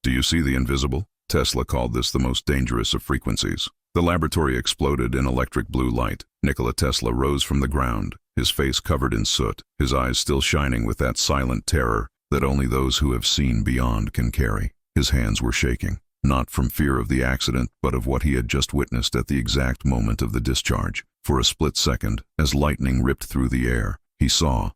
Do you see the invisible? Tesla called this the most dangerous of frequencies. The laboratory exploded in electric blue light. Nikola Tesla rose from the ground, his face covered in soot, his eyes still shining with that silent terror that only those who have seen beyond can carry. His hands were shaking, not from fear of the accident, but of what he had just witnessed at the exact moment of the discharge. For a split second, as lightning ripped through the air, he saw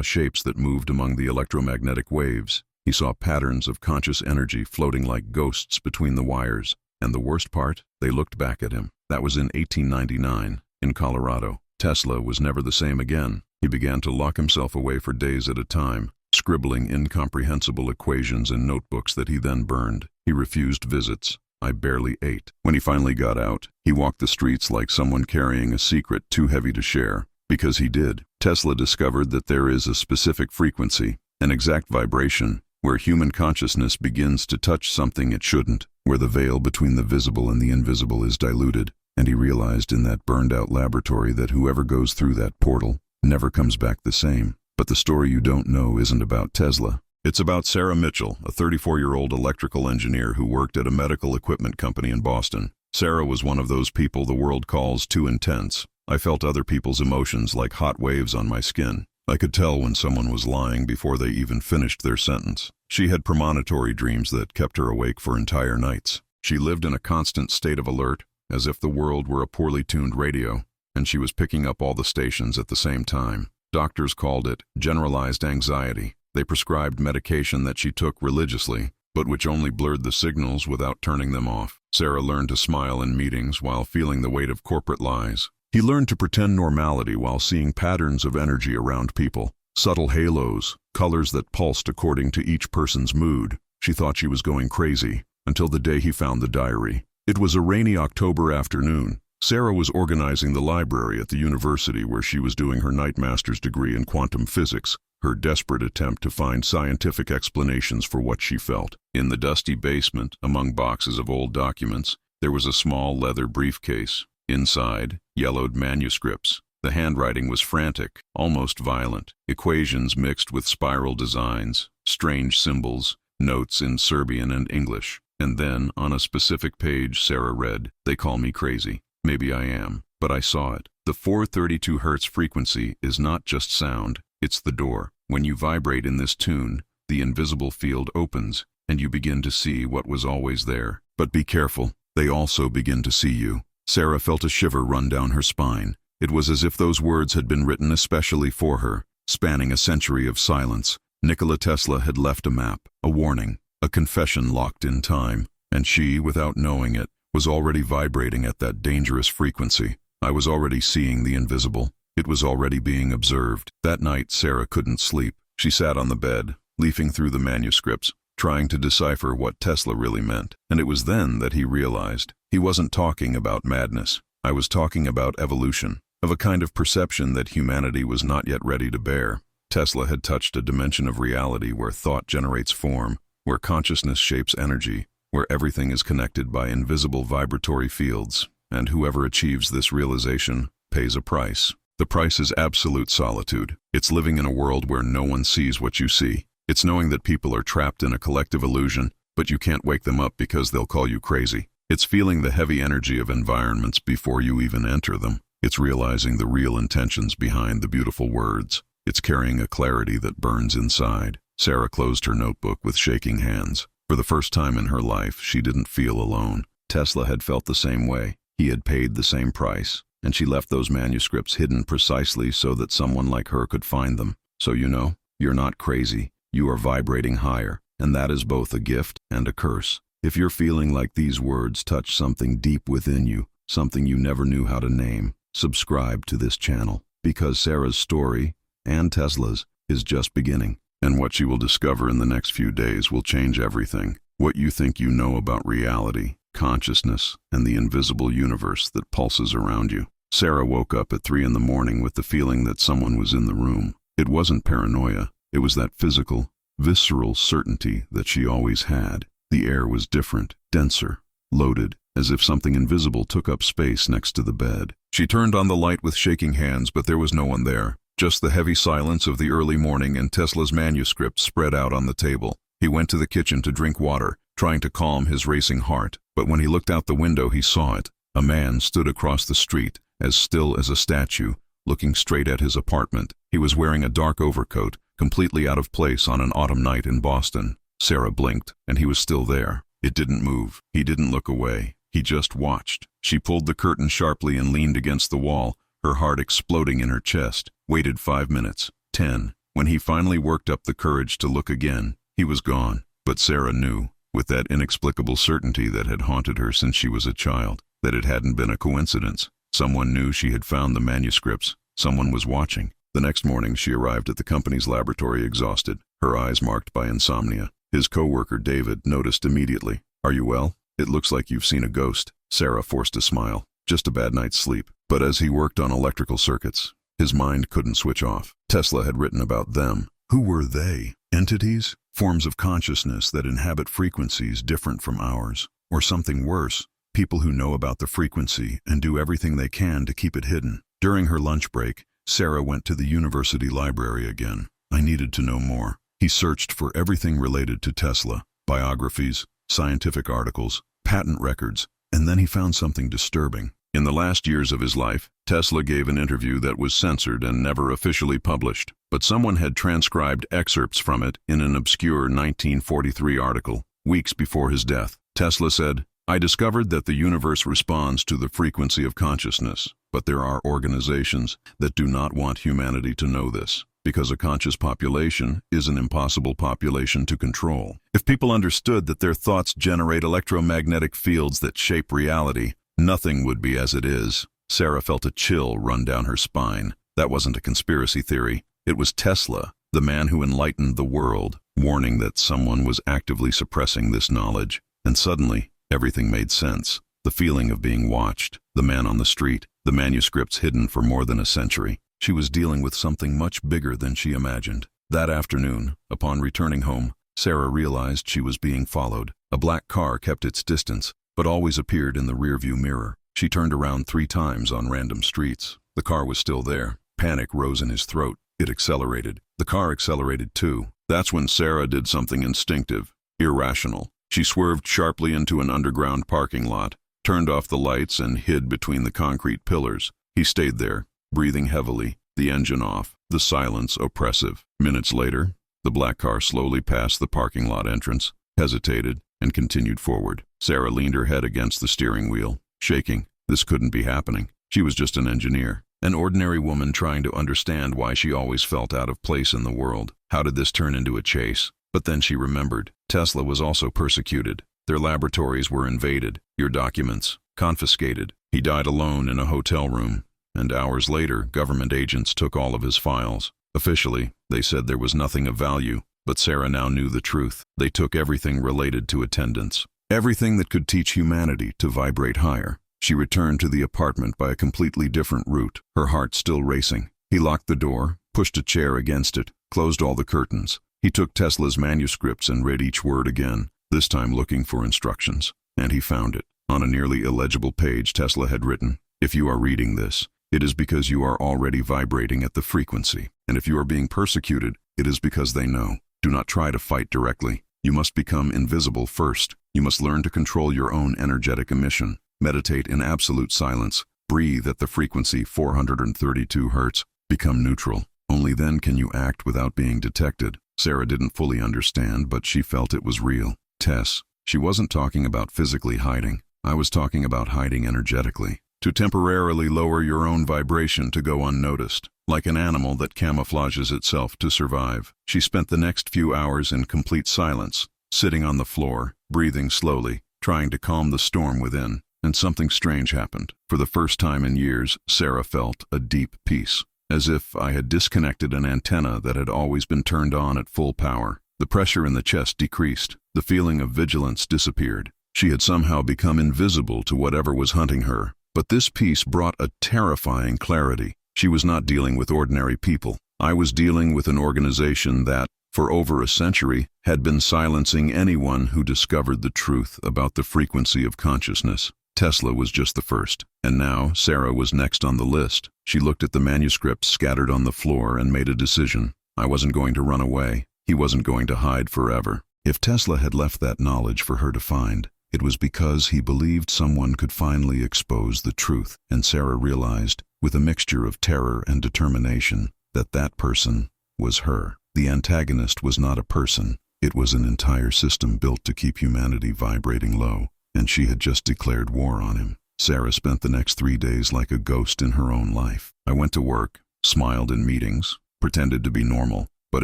shapes that moved among the electromagnetic waves. He saw patterns of conscious energy floating like ghosts between the wires. And the worst part, they looked back at him. That was in 1899, in Colorado. Tesla was never the same again. He began to lock himself away for days at a time, scribbling incomprehensible equations in notebooks that he then burned. He refused visits. I barely ate. When he finally got out, he walked the streets like someone carrying a secret too heavy to share. Because he did. Tesla discovered that there is a specific frequency, an exact vibration, where human consciousness begins to touch something it shouldn't, where the veil between the visible and the invisible is diluted. And he realized in that burned-out laboratory that whoever goes through that portal never comes back the same. But the story you don't know isn't about Tesla. It's about Sarah Mitchell, a 34-year-old electrical engineer who worked at a medical equipment company in Boston. Sarah was one of those people the world calls too intense. I felt other people's emotions like hot waves on my skin. I could tell when someone was lying before they even finished their sentence. She had premonitory dreams that kept her awake for entire nights. She lived in a constant state of alert, as if the world were a poorly tuned radio, and she was picking up all the stations at the same time. Doctors called it generalized anxiety. They prescribed medication that she took religiously, but which only blurred the signals without turning them off. Sarah learned to smile in meetings while feeling the weight of corporate lies. He learned to pretend normality while seeing patterns of energy around people, subtle halos, colors that pulsed according to each person's mood. She thought she was going crazy, until the day he found the diary. It was a rainy October afternoon. Sarah was organizing the library at the university where she was doing her night master's degree in quantum physics, her desperate attempt to find scientific explanations for what she felt. In the dusty basement, among boxes of old documents, there was a small leather briefcase. Inside, yellowed manuscripts. The handwriting was frantic, almost violent. Equations mixed with spiral designs, strange symbols, notes in Serbian and English. And then, on a specific page, Sarah read, "They call me crazy. Maybe I am, but I saw it. The 432 Hz frequency is not just sound, it's the door. When you vibrate in this tune, the invisible field opens, and you begin to see what was always there. But be careful, they also begin to see you." Sarah felt a shiver run down her spine. It was as if those words had been written especially for her, spanning a century of silence. Nikola Tesla had left a map, a warning, a confession locked in time, and she, without knowing it, was already vibrating at that dangerous frequency. I was already seeing the invisible. It was already being observed. That night, Sarah couldn't sleep. She sat on the bed, leafing through the manuscripts, trying to decipher what Tesla really meant. And it was then that he realized. He wasn't talking about madness. I was talking about evolution, of a kind of perception that humanity was not yet ready to bear. Tesla had touched a dimension of reality where thought generates form, where consciousness shapes energy, where everything is connected by invisible vibratory fields, and whoever achieves this realization pays a price. The price is absolute solitude. It's living in a world where no one sees what you see. It's knowing that people are trapped in a collective illusion, but you can't wake them up because they'll call you crazy. It's feeling the heavy energy of environments before you even enter them. It's realizing the real intentions behind the beautiful words. It's carrying a clarity that burns inside. Sarah closed her notebook with shaking hands. For the first time in her life, she didn't feel alone. Tesla had felt the same way. He had paid the same price. And she left those manuscripts hidden precisely so that someone like her could find them. So you know, you're not crazy. You are vibrating higher. And that is both a gift and a curse. If you're feeling like these words touch something deep within you, something you never knew how to name, subscribe to this channel, because Sarah's story, and Tesla's, is just beginning. And what she will discover in the next few days will change everything. What you think you know about reality, consciousness, and the invisible universe that pulses around you. Sarah woke up at 3 a.m. with the feeling that someone was in the room. It wasn't paranoia. It was that physical, visceral certainty that she always had. The air was different, denser, loaded, as if something invisible took up space next to the bed. She turned on the light with shaking hands, but there was no one there. Just the heavy silence of the early morning and Tesla's manuscript spread out on the table. He went to the kitchen to drink water, trying to calm his racing heart. But when he looked out the window, he saw it. A man stood across the street, as still as a statue, looking straight at his apartment. He was wearing a dark overcoat, completely out of place on an autumn night in Boston. Sarah blinked, and he was still there. It didn't move. He didn't look away. He just watched. She pulled the curtain sharply and leaned against the wall, her heart exploding in her chest. Waited 5 minutes, 10. When he finally worked up the courage to look again, he was gone. But Sarah knew, with that inexplicable certainty that had haunted her since she was a child, that it hadn't been a coincidence. Someone knew she had found the manuscripts. Someone was watching. The next morning, she arrived at the company's laboratory exhausted, her eyes marked by insomnia. His co-worker, David, noticed immediately. "Are you well? It looks like you've seen a ghost." Sarah forced a smile. "Just a bad night's sleep." But as he worked on electrical circuits, his mind couldn't switch off. Tesla had written about them. Who were they? Entities? Forms of consciousness that inhabit frequencies different from ours? Or something worse, people who know about the frequency and do everything they can to keep it hidden. During her lunch break, Sarah went to the university library again. I needed to know more. He searched for everything related to Tesla, biographies, scientific articles, patent records, and then he found something disturbing. In the last years of his life, Tesla gave an interview that was censored and never officially published, but someone had transcribed excerpts from it in an obscure 1943 article, weeks before his death. Tesla said, "I discovered that the universe responds to the frequency of consciousness, but there are organizations that do not want humanity to know this, because a conscious population is an impossible population to control. If people understood that their thoughts generate electromagnetic fields that shape reality, nothing would be as it is." Sarah felt a chill run down her spine. That wasn't a conspiracy theory. It was Tesla, the man who enlightened the world, warning that someone was actively suppressing this knowledge. And suddenly, everything made sense. The feeling of being watched, the man on the street, the manuscripts hidden for more than a century. She was dealing with something much bigger than she imagined. That afternoon, upon returning home, Sarah realized she was being followed. A black car kept its distance, but always appeared in the rearview mirror. She turned around 3 times on random streets. The car was still there. Panic rose in his throat. It accelerated. The car accelerated too. That's when Sarah did something instinctive, irrational. She swerved sharply into an underground parking lot, turned off the lights, and hid between the concrete pillars. He stayed there, breathing heavily, the engine off, the silence oppressive. Minutes later, the black car slowly passed the parking lot entrance, hesitated, and continued forward. Sarah leaned her head against the steering wheel, shaking. This couldn't be happening. She was just an engineer, an ordinary woman trying to understand why she always felt out of place in the world. How did this turn into a chase? But then she remembered. Tesla was also persecuted. Their laboratories were invaded, your documents confiscated. He died alone in a hotel room, and hours later, government agents took all of his files. Officially, they said there was nothing of value, but Sarah now knew the truth. They took everything related to attendance, everything that could teach humanity to vibrate higher. She returned to the apartment by a completely different route, her heart still racing. He locked the door, pushed a chair against it, closed all the curtains. He took Tesla's manuscripts and read each word again, this time looking for instructions. And he found it. On a nearly illegible page, Tesla had written, "If you are reading this, it is because you are already vibrating at the frequency. And if you are being persecuted, it is because they know. Do not try to fight directly. You must become invisible first. You must learn to control your own energetic emission. Meditate in absolute silence. Breathe at the frequency 432 Hz. Become neutral. Only then can you act without being detected." Sarah didn't fully understand, but she felt it was real. Tess, she wasn't talking about physically hiding. I was talking about hiding energetically. To temporarily lower your own vibration to go unnoticed, like an animal that camouflages itself to survive. She spent the next few hours in complete silence, sitting on the floor, breathing slowly, trying to calm the storm within. And something strange happened. For the first time in years, Sarah felt a deep peace, as if I had disconnected an antenna that had always been turned on at full power. The pressure in the chest decreased. The feeling of vigilance disappeared. She had somehow become invisible to whatever was hunting her. But this peace brought a terrifying clarity. She was not dealing with ordinary people. I was dealing with an organization that, for over a century, had been silencing anyone who discovered the truth about the frequency of consciousness. Tesla was just the first, and now Sarah was next on the list. She looked at the manuscripts scattered on the floor and made a decision. I wasn't going to run away. He wasn't going to hide forever. If Tesla had left that knowledge for her to find, it was because he believed someone could finally expose the truth, and Sarah realized, with a mixture of terror and determination, that that person was her. The antagonist was not a person, it was an entire system built to keep humanity vibrating low, and she had just declared war on him. Sarah spent the next 3 days like a ghost in her own life. I went to work, smiled in meetings, pretended to be normal, but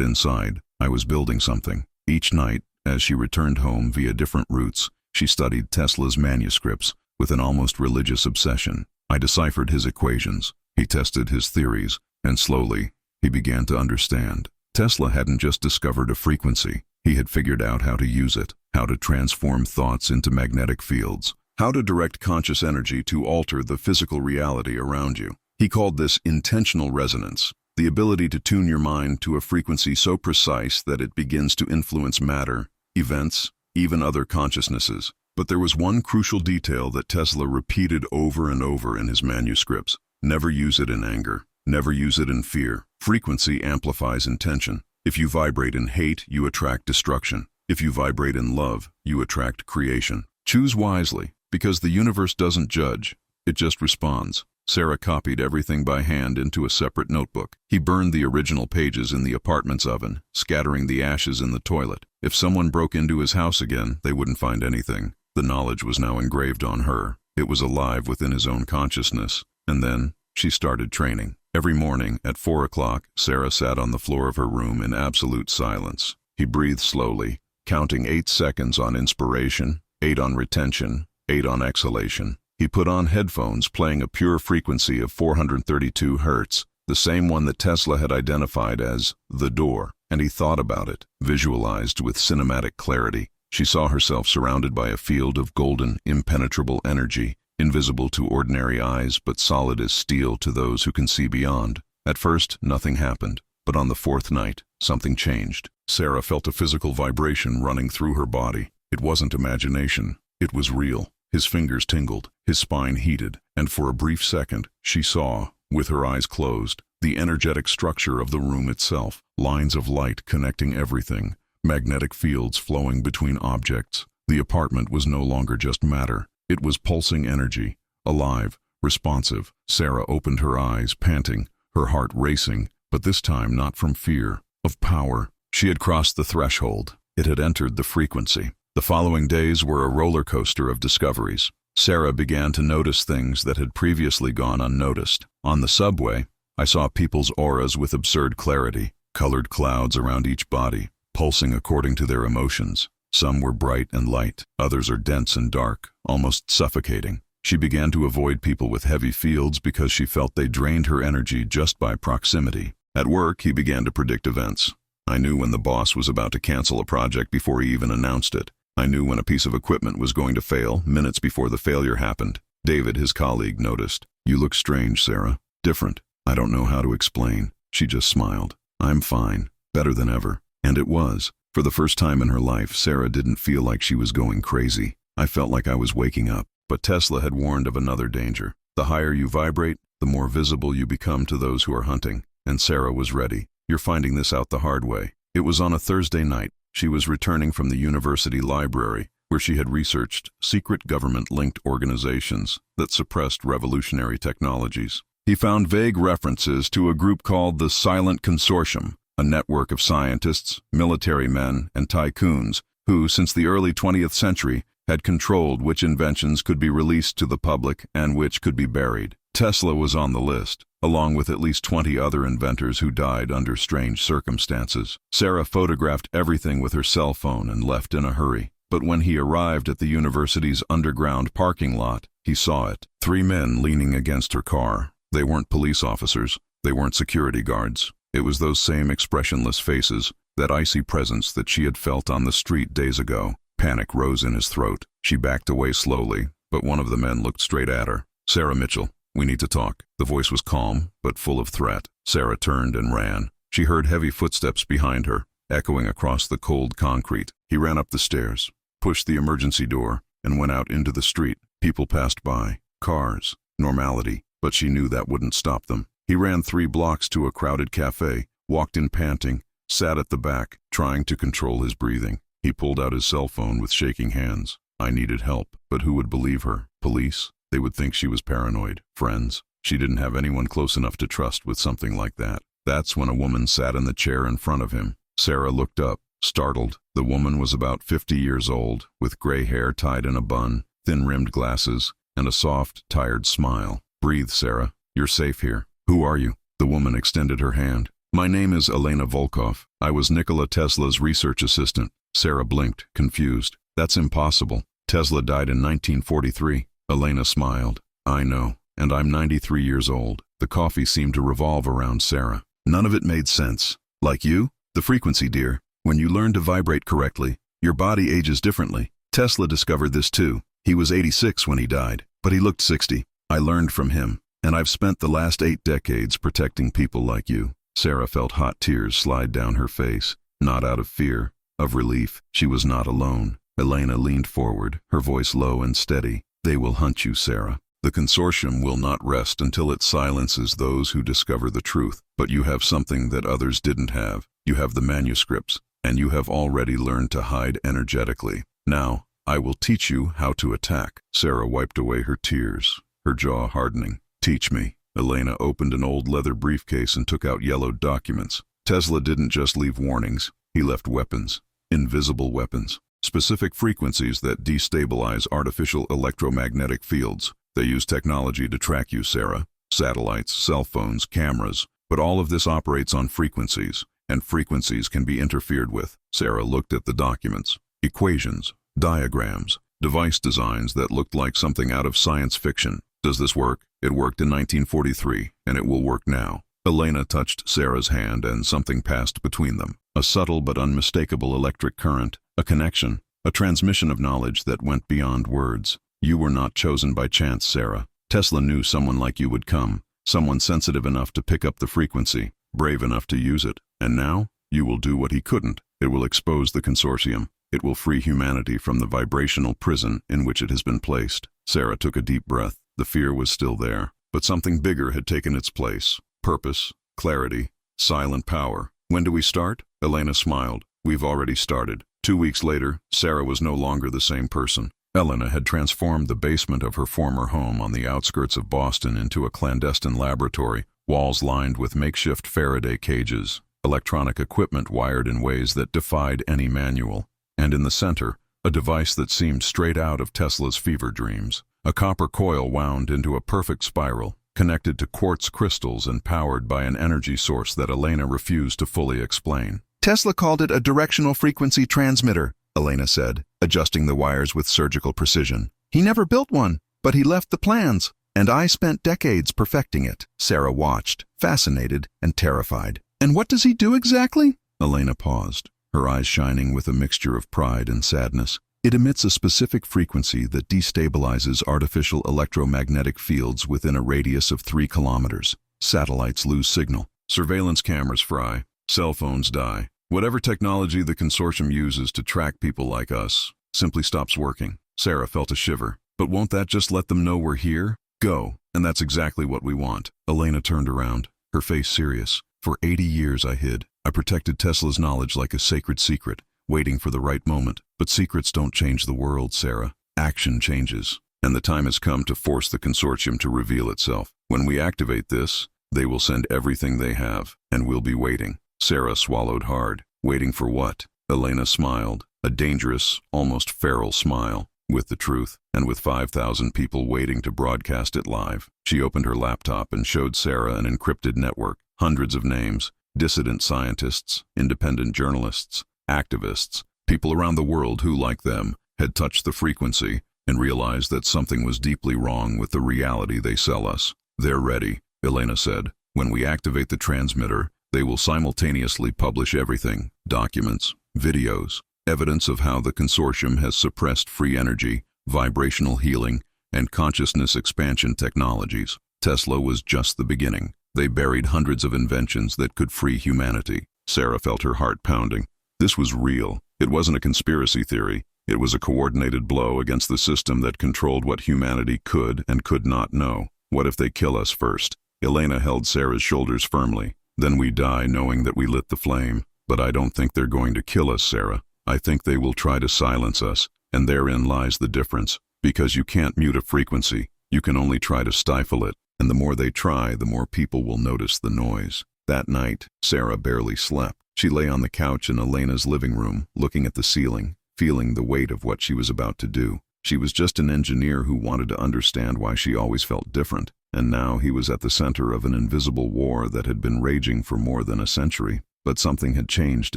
inside, I was building something. Each night, as she returned home via different routes, she studied Tesla's manuscripts with an almost religious obsession. I deciphered his equations, he tested his theories, and slowly, he began to understand. Tesla hadn't just discovered a frequency, he had figured out how to use it, how to transform thoughts into magnetic fields, how to direct conscious energy to alter the physical reality around you. He called this intentional resonance, the ability to tune your mind to a frequency so precise that it begins to influence matter, events, even other consciousnesses. But there was one crucial detail that Tesla repeated over and over in his manuscripts. Never use it in anger. Never use it in fear. Frequency amplifies intention. If you vibrate in hate, you attract destruction. If you vibrate in love, you attract creation. Choose wisely, because the universe doesn't judge, it just responds. Sarah copied everything by hand into a separate notebook. He burned the original pages in the apartment's oven, scattering the ashes in the toilet. If someone broke into his house again, they wouldn't find anything. The knowledge was now engraved on her. It was alive within his own consciousness. And then, she started training. Every morning, at 4 o'clock, Sarah sat on the floor of her room in absolute silence. He breathed slowly, counting 8 seconds on inspiration, 8 on retention, 8 on exhalation. He put on headphones playing a pure frequency of 432 hertz, the same one that Tesla had identified as the door, and he thought about it, visualized with cinematic clarity. She saw herself surrounded by a field of golden, impenetrable energy, invisible to ordinary eyes but solid as steel to those who can see beyond. At first, nothing happened, but on the 4th night, something changed. Sarah felt a physical vibration running through her body. It wasn't imagination, it was real. His fingers tingled, his spine heated, and for a brief second, she saw, with her eyes closed, the energetic structure of the room itself, lines of light connecting everything, magnetic fields flowing between objects. The apartment was no longer just matter, it was pulsing energy, alive, responsive. Sarah opened her eyes, panting, her heart racing, but this time not from fear, of power. She had crossed the threshold. It had entered the frequency. The following days were a roller coaster of discoveries. Sarah began to notice things that had previously gone unnoticed. On the subway, I saw people's auras with absurd clarity, colored clouds around each body, pulsing according to their emotions. Some were bright and light, others are dense and dark, almost suffocating. She began to avoid people with heavy fields because she felt they drained her energy just by proximity. At work, he began to predict events. I knew when the boss was about to cancel a project before he even announced it. I knew when a piece of equipment was going to fail, minutes before the failure happened. David, his colleague, noticed. "You look strange, Sarah. Different. I don't know how to explain." She just smiled. "I'm fine. Better than ever." And it was. For the first time in her life, Sarah didn't feel like she was going crazy. I felt like I was waking up. But Tesla had warned of another danger. The higher you vibrate, the more visible you become to those who are hunting. And Sarah was ready. You're finding this out the hard way. It was on a Thursday night. She was returning from the university library, where she had researched secret government-linked organizations that suppressed revolutionary technologies. He found vague references to a group called the Silent Consortium, a network of scientists, military men, and tycoons who, since the early 20th century, had controlled which inventions could be released to the public and which could be buried. Tesla was on the list, along with at least 20 other inventors who died under strange circumstances. Sarah photographed everything with her cell phone and left in a hurry. But when he arrived at the university's underground parking lot, he saw it. 3 men leaning against her car. They weren't police officers. They weren't security guards. It was those same expressionless faces, that icy presence that she had felt on the street days ago. Panic rose in his throat. She backed away slowly, but one of the men looked straight at her. "Sarah Mitchell, we need to talk." The voice was calm, but full of threat. Sarah turned and ran. She heard heavy footsteps behind her, echoing across the cold concrete. He ran up the stairs, pushed the emergency door, and went out into the street. People passed by. Cars. Normality. But she knew that wouldn't stop them. He ran 3 blocks to a crowded cafe, walked in panting, sat at the back, trying to control his breathing. He pulled out his cell phone with shaking hands. I needed help, but who would believe her? Police? They would think she was paranoid. Friends? She didn't have anyone close enough to trust with something like that. That's when a woman sat in the chair in front of him. Sarah looked up, startled. The woman was about 50 years old, with gray hair tied in a bun, thin-rimmed glasses, and a soft, tired smile. Breathe, Sarah. You're safe here. Who are you? The woman extended her hand. My name is Elena Volkov. I was Nikola Tesla's research assistant. Sarah blinked, confused. That's impossible. Tesla died in 1943. Elena smiled. I know, and I'm 93 years old. The coffee seemed to revolve around Sarah. None of it made sense. Like you? The frequency, dear. When you learn to vibrate correctly, your body ages differently. Tesla discovered this too. He was 86 when he died, but he looked 60. I learned from him, and I've spent the last 8 decades protecting people like you. Sarah felt hot tears slide down her face, not out of fear, of relief. She was not alone. Elena leaned forward, her voice low and steady. They will hunt you, Sarah. The consortium will not rest until it silences those who discover the truth. But you have something that others didn't have. You have the manuscripts, and you have already learned to hide energetically. Now, I will teach you how to attack. Sarah wiped away her tears, her jaw hardening. Teach me. Elena opened an old leather briefcase and took out yellowed documents. Tesla didn't just leave warnings. He left weapons. Invisible weapons. Specific frequencies that destabilize artificial electromagnetic fields. They use technology to track you, Sarah. Satellites, cell phones, cameras. But all of this operates on frequencies, and frequencies can be interfered with. Sarah looked at the documents. Equations, diagrams, device designs that looked like something out of science fiction. Does this work? It worked in 1943, and it will work now. Elena touched Sarah's hand and something passed between them. A subtle but unmistakable electric current, a connection, a transmission of knowledge that went beyond words. You were not chosen by chance, Sarah. Tesla knew someone like you would come, someone sensitive enough to pick up the frequency, brave enough to use it. And now, you will do what he couldn't. It will expose the consortium. It will free humanity from the vibrational prison in which it has been placed. Sarah took a deep breath. The fear was still there, but something bigger had taken its place. Purpose, clarity, silent power. When do we start? Elena smiled. We've already started. 2 weeks later, Sarah was no longer the same person. Elena had transformed the basement of her former home on the outskirts of Boston into a clandestine laboratory, walls lined with makeshift Faraday cages, electronic equipment wired in ways that defied any manual. And in the center, a device that seemed straight out of Tesla's fever dreams. A copper coil wound into a perfect spiral, connected to quartz crystals and powered by an energy source that Elena refused to fully explain. Tesla called it a directional frequency transmitter, Elena said, adjusting the wires with surgical precision. He never built one, but he left the plans, and I spent decades perfecting it. Sarah watched, fascinated and terrified. And what does he do exactly? Elena paused, her eyes shining with a mixture of pride and sadness. It emits a specific frequency that destabilizes artificial electromagnetic fields within a radius of 3 kilometers. Satellites lose signal. Surveillance cameras fry. Cell phones die. Whatever technology the consortium uses to track people like us simply stops working. Sarah felt a shiver. But won't that just let them know we're here? Go. And that's exactly what we want. Elena turned around, her face serious. For 80 years I hid. I protected Tesla's knowledge like a sacred secret, waiting for the right moment. But secrets don't change the world, Sarah. Action changes. And the time has come to force the consortium to reveal itself. When we activate this, they will send everything they have, and we'll be waiting. Sarah swallowed hard. Waiting for what? Elena smiled, a dangerous, almost feral smile. With the truth, and with 5,000 people waiting to broadcast it live. She opened her laptop and showed Sarah an encrypted network. Hundreds of names, dissident scientists, independent journalists, activists, people around the world who, like them, had touched the frequency and realized that something was deeply wrong with the reality they sell us. They're ready, Elena said. When we activate the transmitter, they will simultaneously publish everything, documents, videos, evidence of how the consortium has suppressed free energy, vibrational healing, and consciousness expansion technologies. Tesla was just the beginning. They buried hundreds of inventions that could free humanity. Sarah felt her heart pounding. This was real. It wasn't a conspiracy theory. It was a coordinated blow against the system that controlled what humanity could and could not know. What if they kill us first? Elena held Sarah's shoulders firmly. Then we die knowing that we lit the flame. But I don't think they're going to kill us, Sarah. I think they will try to silence us, and therein lies the difference. Because you can't mute a frequency, you can only try to stifle it, and the more they try, the more people will notice the noise. That night, Sarah barely slept. She lay on the couch in Elena's living room, looking at the ceiling, feeling the weight of what she was about to do. She was just an engineer who wanted to understand why she always felt different, and now he was at the center of an invisible war that had been raging for more than a century. But something had changed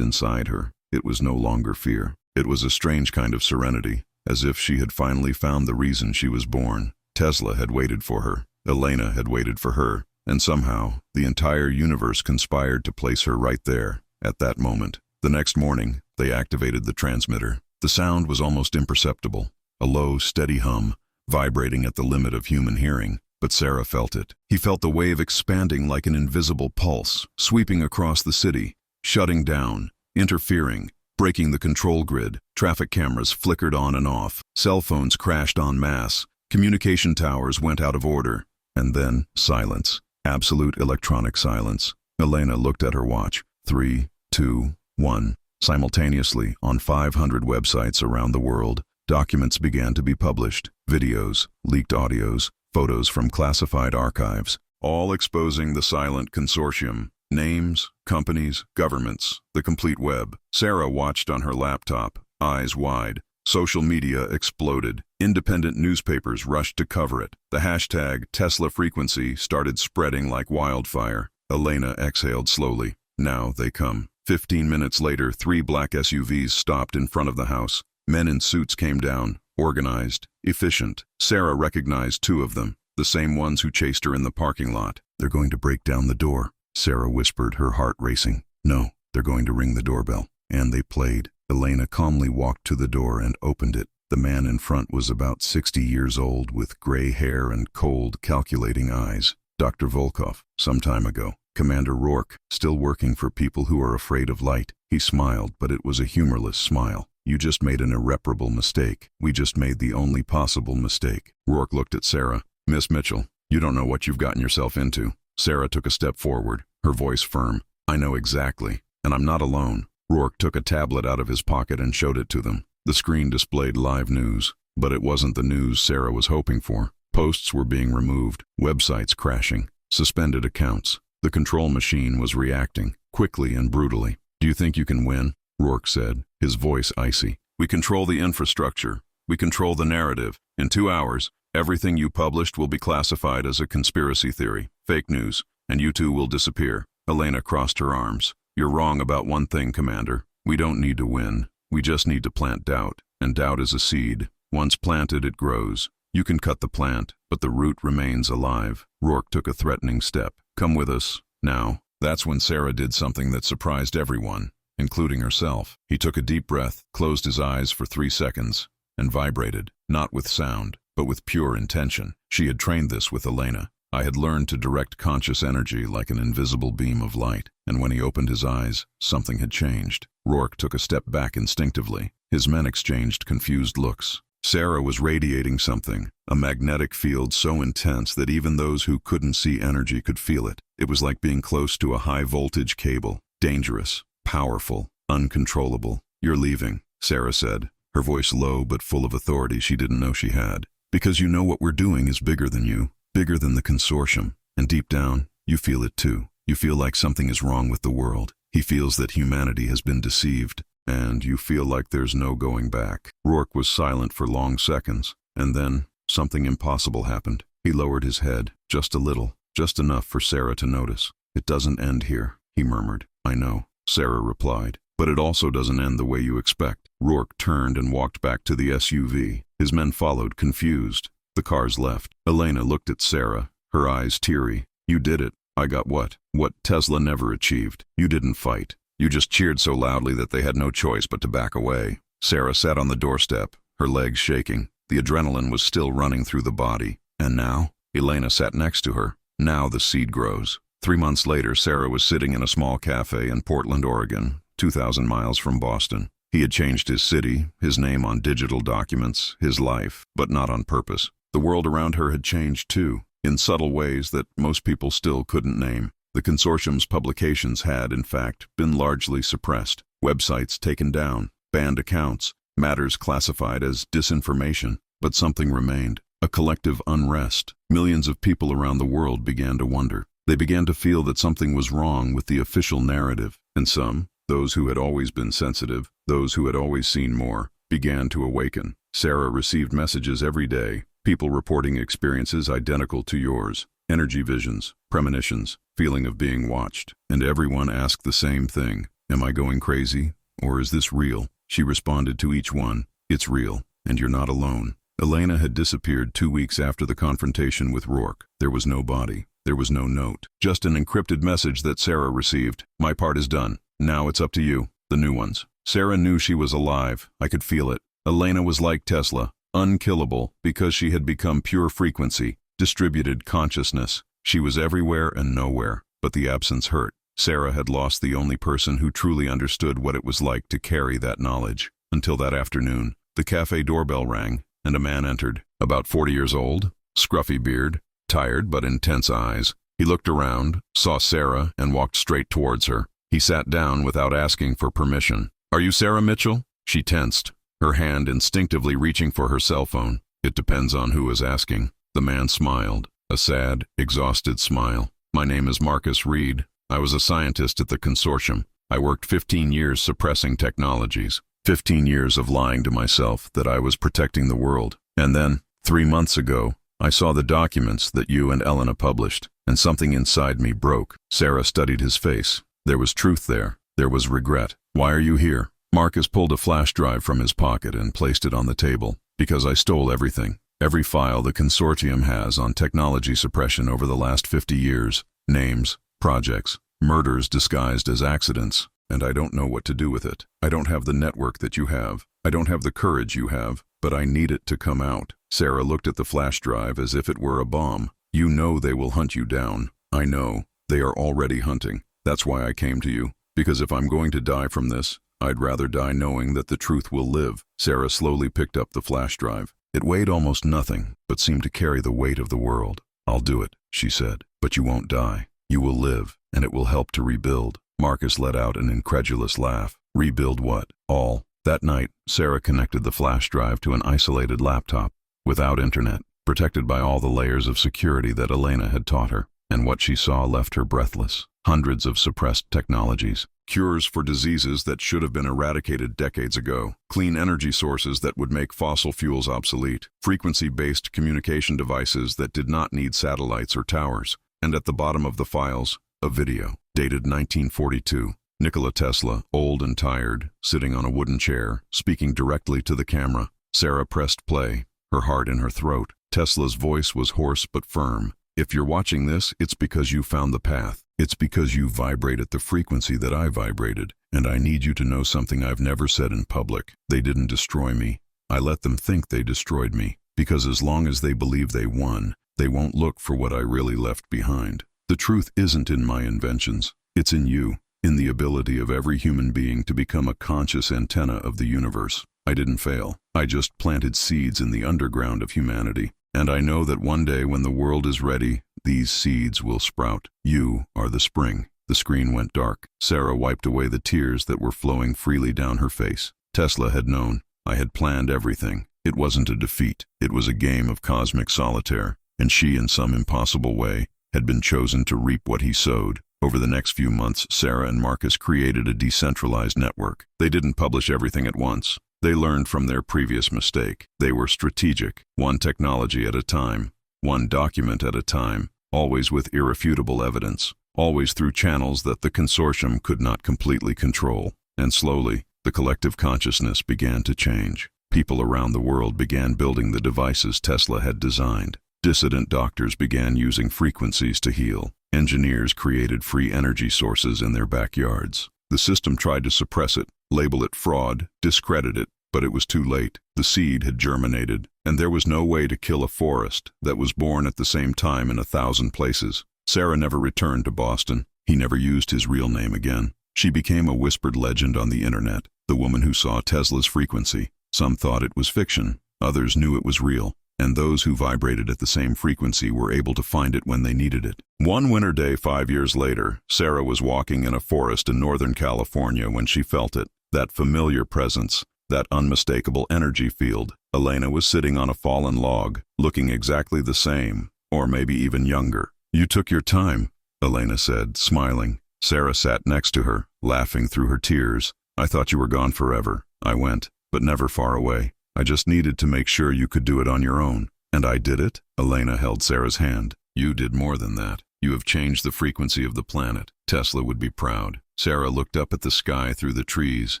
inside her. It was no longer fear. It was a strange kind of serenity, as if she had finally found the reason she was born. Tesla had waited for her. Elena had waited for her. And somehow, the entire universe conspired to place her right there, at that moment. The next morning, they activated the transmitter. The sound was almost imperceptible, a low, steady hum, vibrating at the limit of human hearing. But Sarah felt it. He felt the wave expanding like an invisible pulse, sweeping across the city, shutting down, interfering, breaking the control grid. Traffic cameras flickered on and off. Cell phones crashed en masse. Communication towers went out of order. And then, silence. Absolute electronic silence. Elena looked at her watch. 3, 2, 1. Simultaneously, on 500 websites around the world, documents began to be published. Videos, leaked audios, photos from classified archives, all exposing the silent consortium. Names, companies, governments, the complete web. Sarah watched on her laptop, eyes wide. Social media exploded. Independent newspapers rushed to cover it. The hashtag Tesla frequency started spreading like wildfire. Elena exhaled slowly. Now they come. 15 minutes later, 3 black SUVs stopped in front of the house. Men in suits came down, organized, efficient. Sarah recognized 2 of them, the same ones who chased her in the parking lot. They're going to break down the door, Sarah whispered, her heart racing. No, they're going to ring the doorbell. And they played. Elena calmly walked to the door and opened it. The man in front was about 60 years old, with gray hair and cold, calculating eyes. Dr. Volkov, some time ago. Commander Rourke, still working for people who are afraid of light. He smiled, but it was a humorless smile. You just made an irreparable mistake. We just made the only possible mistake. Rourke looked at Sarah. Miss Mitchell, you don't know what you've gotten yourself into. Sarah took a step forward, her voice firm. I know exactly, and I'm not alone. Rourke took a tablet out of his pocket and showed it to them. The screen displayed live news, but it wasn't the news Sarah was hoping for. Posts were being removed, websites crashing, suspended accounts. The control machine was reacting, quickly and brutally. Do you think you can win? Rourke said, his voice icy. We control the infrastructure. We control the narrative. In 2 hours, everything you published will be classified as a conspiracy theory, fake news, and you 2 will disappear. Elena crossed her arms. You're wrong about one thing, Commander. We don't need to win. We just need to plant doubt. And doubt is a seed. Once planted, it grows. You can cut the plant, but the root remains alive. Rourke took a threatening step. Come with us. Now. That's when Sarah did something that surprised everyone, including herself. He took a deep breath, closed his eyes for 3 seconds, and vibrated, not with sound, but with pure intention. She had trained this with Elena. I had learned to direct conscious energy like an invisible beam of light, and when he opened his eyes, something had changed. Rourke took a step back instinctively. His men exchanged confused looks. Sarah was radiating something, a magnetic field so intense that even those who couldn't see energy could feel it. It was like being close to a high-voltage cable, dangerous, powerful, uncontrollable. You're leaving, Sarah said, her voice low but full of authority she didn't know she had. Because you know what we're doing is bigger than you. Bigger than the consortium, and deep down, you feel it too. You feel like something is wrong with the world. He feels that humanity has been deceived, and you feel like there's no going back. Rourke was silent for long seconds, and then something impossible happened. He lowered his head, just a little, just enough for Sarah to notice. It doesn't end here, he murmured. I know, Sarah replied, but it also doesn't end the way you expect. Rourke turned and walked back to the SUV. His men followed, confused. The cars left. Elena looked at Sarah, her eyes teary. You did it. I got what? What Tesla never achieved. You didn't fight. You just cheered so loudly that they had no choice but to back away. Sarah sat on the doorstep, her legs shaking. The adrenaline was still running through the body. And now? Elena sat next to her. Now the seed grows. 3 months later, Sarah was sitting in a small cafe in Portland, Oregon, 2,000 miles from Boston. He had changed his city, his name on digital documents, his life, but not on purpose. The world around her had changed too, in subtle ways that most people still couldn't name. The consortium's publications had, in fact, been largely suppressed, websites taken down, banned accounts, matters classified as disinformation, but something remained. A collective unrest. Millions of people around the world began to wonder. They began to feel that something was wrong with the official narrative, and some, those who had always been sensitive, those who had always seen more, began to awaken. Sarah received messages every day, people reporting experiences identical to yours, energy visions, premonitions, feeling of being watched, and everyone asked the same thing: am I going crazy, or is this real? She responded to each one: it's real, and you're not alone. Elena had disappeared 2 weeks after the confrontation with Rourke. There was no body. There was no note. Just an encrypted message that Sarah received. My part is done. Now it's up to you, the new ones. Sarah knew she was alive. I could feel it. Elena was like Tesla, unkillable because she had become pure frequency, distributed consciousness. She was everywhere and nowhere, but the absence hurt. Sarah had lost the only person who truly understood what it was like to carry that knowledge. Until that afternoon, the cafe doorbell rang, and a man entered, about 40 years old, scruffy beard, tired but intense eyes. He looked around, saw Sarah, and walked straight towards her. He sat down without asking for permission. Are you Sarah Mitchell? She tensed, her hand instinctively reaching for her cell phone. It depends on who is asking. The man smiled, a sad, exhausted smile. My name is Marcus Reed. I was a scientist at the consortium. I worked 15 years suppressing technologies. 15 years of lying to myself that I was protecting the world. And then, 3 months ago, I saw the documents that you and Elena published, and something inside me broke. Sarah studied his face. There was truth there. There was regret. Why are you here? Marcus pulled a flash drive from his pocket and placed it on the table. Because I stole everything. Every file the consortium has on technology suppression over the last 50 years. Names, projects, murders disguised as accidents. And I don't know what to do with it. I don't have the network that you have. I don't have the courage you have, but I need it to come out. Sarah looked at the flash drive as if it were a bomb. You know they will hunt you down. I know. They are already hunting. That's why I came to you. Because if I'm going to die from this, I'd rather die knowing that the truth will live. Sarah slowly picked up the flash drive. It weighed almost nothing, but seemed to carry the weight of the world. I'll do it, she said. But you won't die. You will live, and it will help to rebuild. Marcus let out an incredulous laugh. Rebuild what? All. That night, Sarah connected the flash drive to an isolated laptop, without internet, protected by all the layers of security that Elena had taught her. And what she saw left her breathless. Hundreds of suppressed technologies. Cures for diseases that should have been eradicated decades ago. Clean energy sources that would make fossil fuels obsolete. Frequency-based communication devices that did not need satellites or towers. And at the bottom of the files, a video, dated 1942. Nikola Tesla, old and tired, sitting on a wooden chair, speaking directly to the camera. Sarah pressed play, her heart in her throat. Tesla's voice was hoarse but firm. If you're watching this, it's because you found the path. It's because you vibrate at the frequency that I vibrated. And I need you to know something I've never said in public. They didn't destroy me. I let them think they destroyed me. Because as long as they believe they won, they won't look for what I really left behind. The truth isn't in my inventions. It's in you, in the ability of every human being to become a conscious antenna of the universe. I didn't fail. I just planted seeds in the underground of humanity. And I know that one day when the world is ready, these seeds will sprout. You are the spring. The screen went dark. Sarah wiped away the tears that were flowing freely down her face. Tesla had known. I had planned everything. It wasn't a defeat. It was a game of cosmic solitaire. And she, in some impossible way, had been chosen to reap what he sowed. Over the next few months, Sarah and Marcus created a decentralized network. They didn't publish everything at once. They learned from their previous mistake. They were strategic, one technology at a time, one document at a time, always with irrefutable evidence, always through channels that the consortium could not completely control. And slowly, the collective consciousness began to change. People around the world began building the devices Tesla had designed. Dissident doctors began using frequencies to heal. Engineers created free energy sources in their backyards. The system tried to suppress it, label it fraud, discredit it, but it was too late. The seed had germinated, and there was no way to kill a forest that was born at the same time in 1,000 places. Sarah never returned to Boston. He never used his real name again. She became a whispered legend on the internet, the woman who saw Tesla's frequency. Some thought it was fiction, others knew it was real. And those who vibrated at the same frequency were able to find it when they needed it. One winter day 5 years later, Sarah was walking in a forest in Northern California when she felt it. that familiar presence, that unmistakable energy field. Elena was sitting on a fallen log, looking exactly the same, or maybe even younger. "You took your time," Elena said, smiling. Sarah sat next to her, laughing through her tears. "I thought you were gone forever. I went, but never far away. I just needed to make sure you could do it on your own." "And I did it?" Elena held Sarah's hand. "You did more than that. You have changed the frequency of the planet. Tesla would be proud." Sarah looked up at the sky through the trees,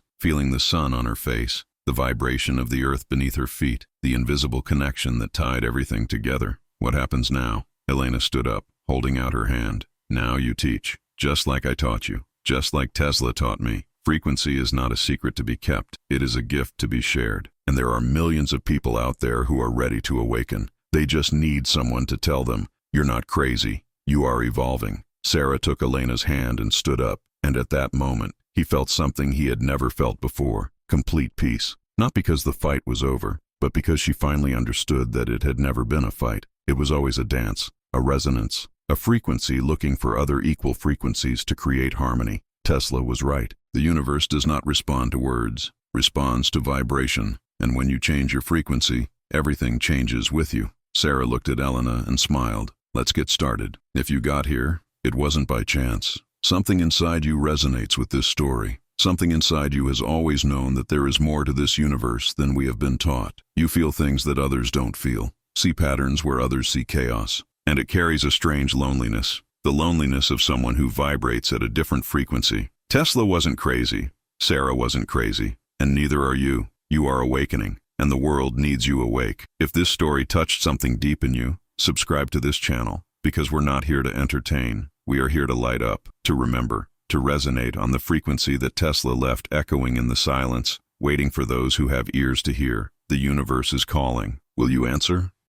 feeling the sun on her face, the vibration of the earth beneath her feet, the invisible connection that tied everything together. "What happens now?" Elena stood up, holding out her hand. "Now you teach, just like I taught you, just like Tesla taught me. Frequency is not a secret to be kept. It is a gift to be shared. And there are millions of people out there who are ready to awaken. They just need someone to tell them, 'You're not crazy. You are evolving.'" Sarah took Elena's hand and stood up, and at that moment, he felt something he had never felt before: complete peace. Not because the fight was over, but because she finally understood that it had never been a fight. It was always a dance, a resonance, a frequency looking for other equal frequencies to create harmony. Tesla was right. The universe does not respond to words, responds to vibration, and when you change your frequency, everything changes with you. Sarah looked at Elena and smiled. "Let's get started. If you got here, it wasn't by chance. Something inside you resonates with this story. Something inside you has always known that there is more to this universe than we have been taught. You feel things that others don't feel, see patterns where others see chaos, and it carries a strange loneliness, the loneliness of someone who vibrates at a different frequency. Tesla wasn't crazy, Sarah wasn't crazy, and neither are you. You are awakening, and the world needs you awake. If this story touched something deep in you, subscribe to this channel, because we're not here to entertain. We are here to light up, to remember, to resonate on the frequency that Tesla left echoing in the silence, waiting for those who have ears to hear. The universe is calling. Will you answer?